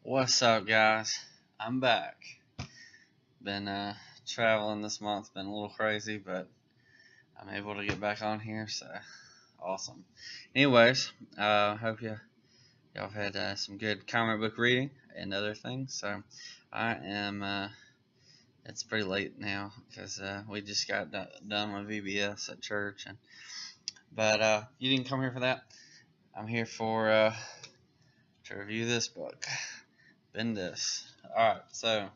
What's up, guys? I'm back. Been traveling this month, been a little crazy, but I'm able to get back on here, so awesome. Anyways, hope y'all had some good comic book reading and other things. So I am. It's pretty late now because we just got done with VBS at church, but you didn't come here for that. I'm here for to review this book, Bendis. All right, so.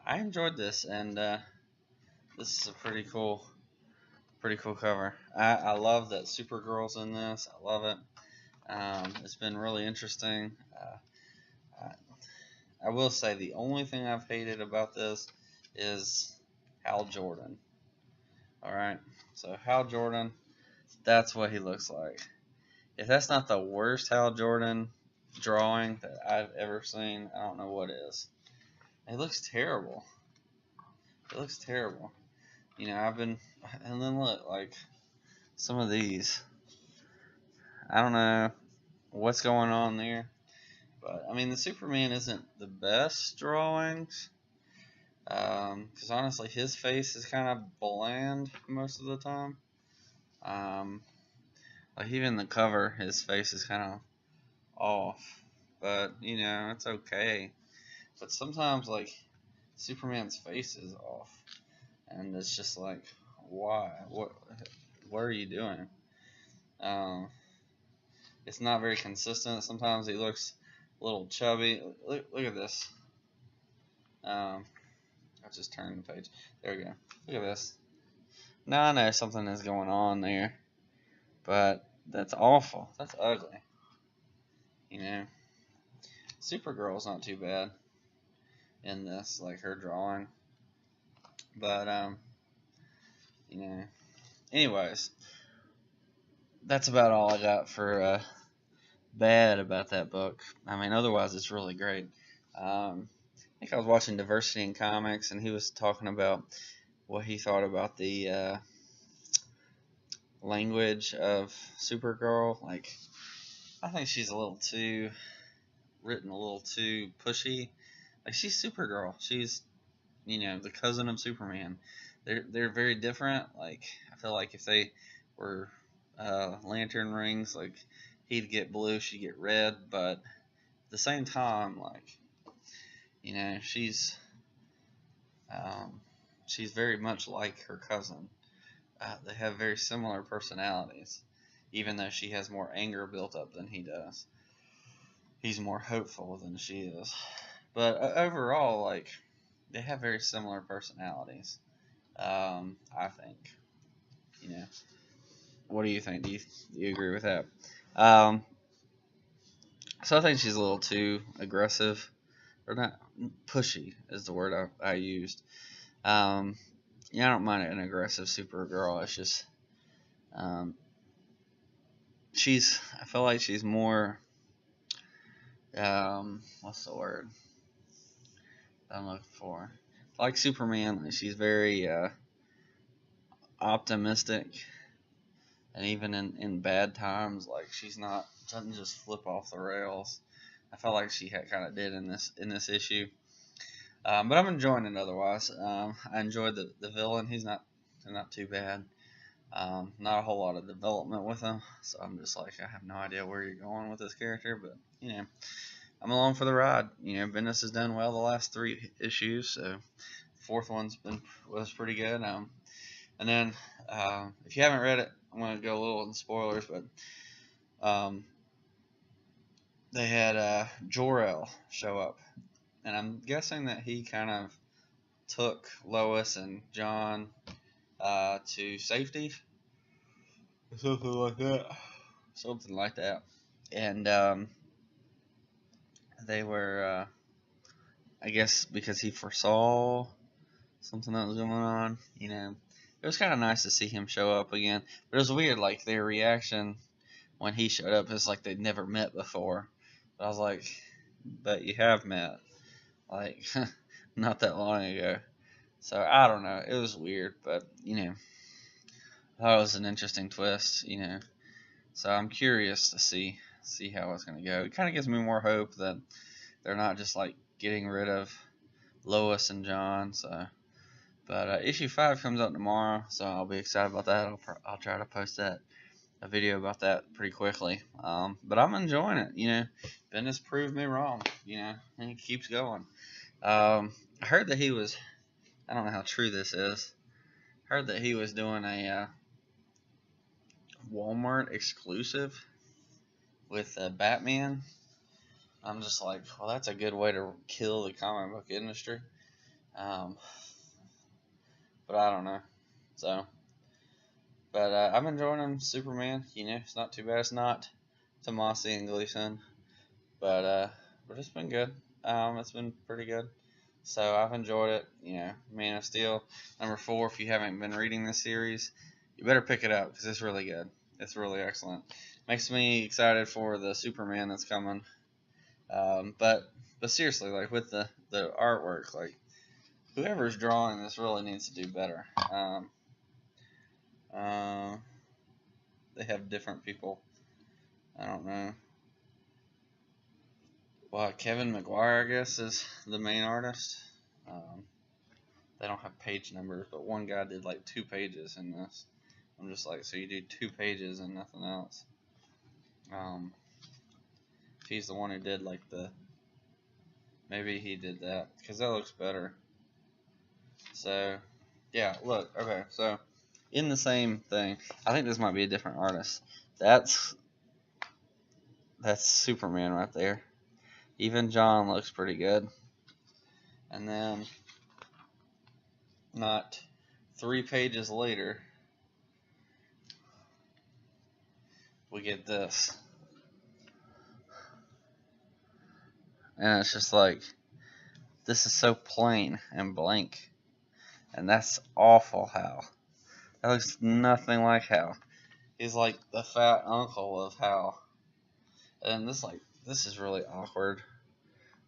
I enjoyed this, and this is a pretty cool cover. I love that Supergirl's in this. I love it. It's been really interesting. I will say the only thing I've hated about this is Hal Jordan. All right, so Hal Jordan, that's what he looks like. If that's not the worst Hal Jordan drawing that I've ever seen, I don't know what is. It looks terrible. It looks terrible. You know, and then look, like, some of these. I don't know what's going on there. But, I mean, the Superman isn't the best drawings. Because, honestly, his face is kind of bland most of the time. Like, even the cover, his face is kind of off. But, you know, it's okay. But sometimes, like, Superman's face is off. And it's just like, why? What are you doing? It's not very consistent. Sometimes he looks a little chubby. Look at this. I'll just turn the page. There we go. Look at this. Now I know something is going on there. But that's awful. That's ugly. You know. Supergirl's not too bad in this, like her drawing. But, you know. Anyways, that's about all I got for bad about that book. I mean, otherwise it's really great. I think I was watching Diversity in Comics, and he was talking about what he thought about the language of Supergirl. Like, I think she's written a little too pushy. Like, she's Supergirl. She's, you know, the cousin of Superman. They're very different. Like, I feel like if they were lantern rings, like, he'd get blue, she'd get red. But at the same time, like, you know, she's very much like her cousin. They have very similar personalities, even though she has more anger built up than he does. He's more hopeful than she is. But overall, like, they have very similar personalities. I think. You know. What do you think? Do you agree with that? So I think she's a little too aggressive, or not pushy is the word I used. Yeah, I don't mind an aggressive Supergirl. It's just, I feel like she's more, what's the word that I'm looking for? Like Superman, like she's very optimistic, and even in bad times, like doesn't just flip off the rails. I felt like she kind of did in this issue, but I'm enjoying it otherwise. I enjoyed the villain. He's not too bad. Not a whole lot of development with him, so I'm just like, I have no idea where you're going with this character, but you know, I'm along for the ride. You know, Bendis has done well the last 3 issues, so fourth one's was pretty good. And then if you haven't read it, I'm going to go a little in spoilers, but they had Jor-El show up, and I'm guessing that he kind of took Lois and John to safety, something like that, and they were, I guess, because he foresaw something that was going on, you know. It was kind of nice to see him show up again, but it was weird, like, their reaction when he showed up is like they'd never met before. But I was like, but you have met, like, not that long ago. So, I don't know, it was weird, but, you know, I thought it was an interesting twist, you know. So I'm curious to see how it's going to go. It kind of gives me more hope that they're not just like getting rid of Lois and John. So, but issue 5 comes out tomorrow, so I'll be excited about that. I'll try to post a video about that pretty quickly. But I'm enjoying it. Bendis proved me wrong. And he keeps going. I heard that he was. I don't know how true this is. Heard that he was doing a Walmart exclusive with Batman. I'm just like, well, that's a good way to kill the comic book industry. But I don't know. So, but I'm enjoying him, Superman. It's not too bad. It's not Tomasi and Gleason, but it's been good. It's been pretty good. So I've enjoyed it. Man of Steel #4. If you haven't been reading this series, you better pick it up because it's really good. It's really excellent. Makes me excited for the Superman that's coming. But seriously, like with the artwork, like whoever's drawing this really needs to do better. They have different people. I don't know. Well, Kevin McGuire, I guess, is the main artist. They don't have page numbers, but one guy did like 2 pages in this. I'm just like, so you do 2 pages and nothing else. If he's the one who did like maybe he did that, because that looks better. So, yeah, look, okay, so in the same thing, I think this might be a different artist. That's Superman right there. Even John looks pretty good. And then, not 3 pages later, we get this. And it's just like, this is so plain and blank. And that's awful, Hal. That looks nothing like Hal. He's like the fat uncle of Hal. And this is really awkward.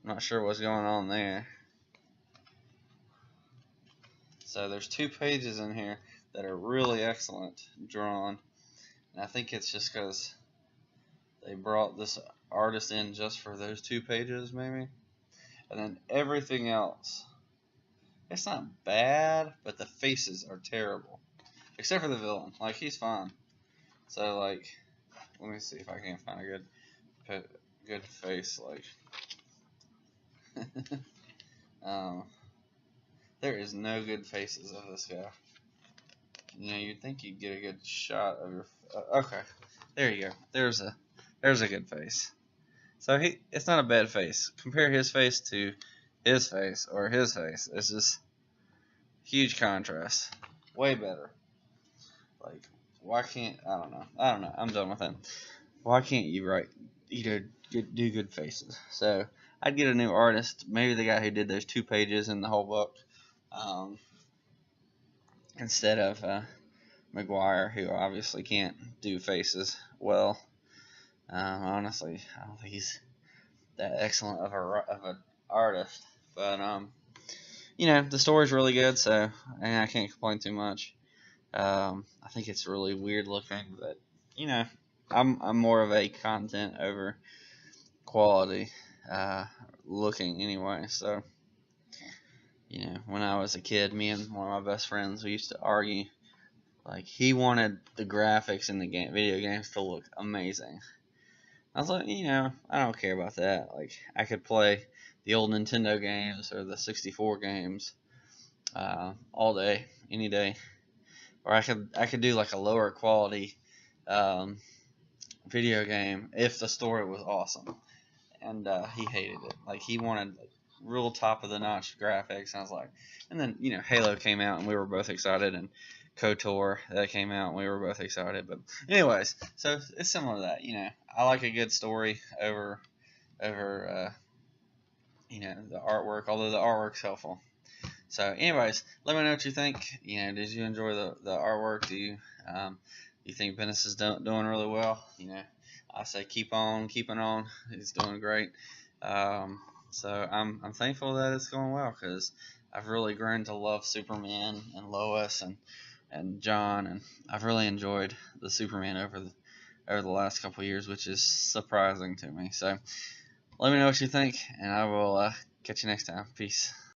I'm not sure what's going on there. So there's 2 pages in here that are really excellent drawn. And I think it's just because they brought this artist in just for those 2 pages, maybe. And then everything else, it's not bad, but the faces are terrible. Except for the villain. Like, he's fine. So, like, let me see if I can find a good face, like. There is no good faces of this guy. You'd think you'd get a good shot of your. Okay, there you go. There's a good face. So it's not a bad face. Compare his face to his face or his face. It's just huge contrast. Way better. Like, why can't I don't know. I'm done with him. Why can't you do good faces? So I'd get a new artist, maybe the guy who did those 2 pages in the whole book, instead of McGuire, who obviously can't do faces well. Honestly, I don't think he's that excellent of an artist. But the story's really good, so I can't complain too much. I think it's really weird looking, but I'm more of a content over quality looking anyway. So when I was a kid, me and one of my best friends, we used to argue. Like, he wanted the graphics in the video games to look amazing. I was like, I don't care about that. Like, I could play the old Nintendo games or the 64 games all day, any day. Or I could do like a lower quality video game if the story was awesome. And he hated it. Like, he wanted real top of the notch graphics. And I was like, and then Halo came out and we were both excited, and KOTOR that came out and we were both excited. But anyways, so it's similar to that. I like a good story over the artwork, although the artwork's helpful. So anyways, let me know what you think. Did you enjoy the artwork? Do you think Bendis is doing really well? I say keep on keeping on. He's doing great. So I'm thankful that it's going well, because I've really grown to love Superman and Lois and John, and I've really enjoyed the Superman over the last couple of years, which is surprising to me. So Let me know what you think, and I will catch you next time. Peace.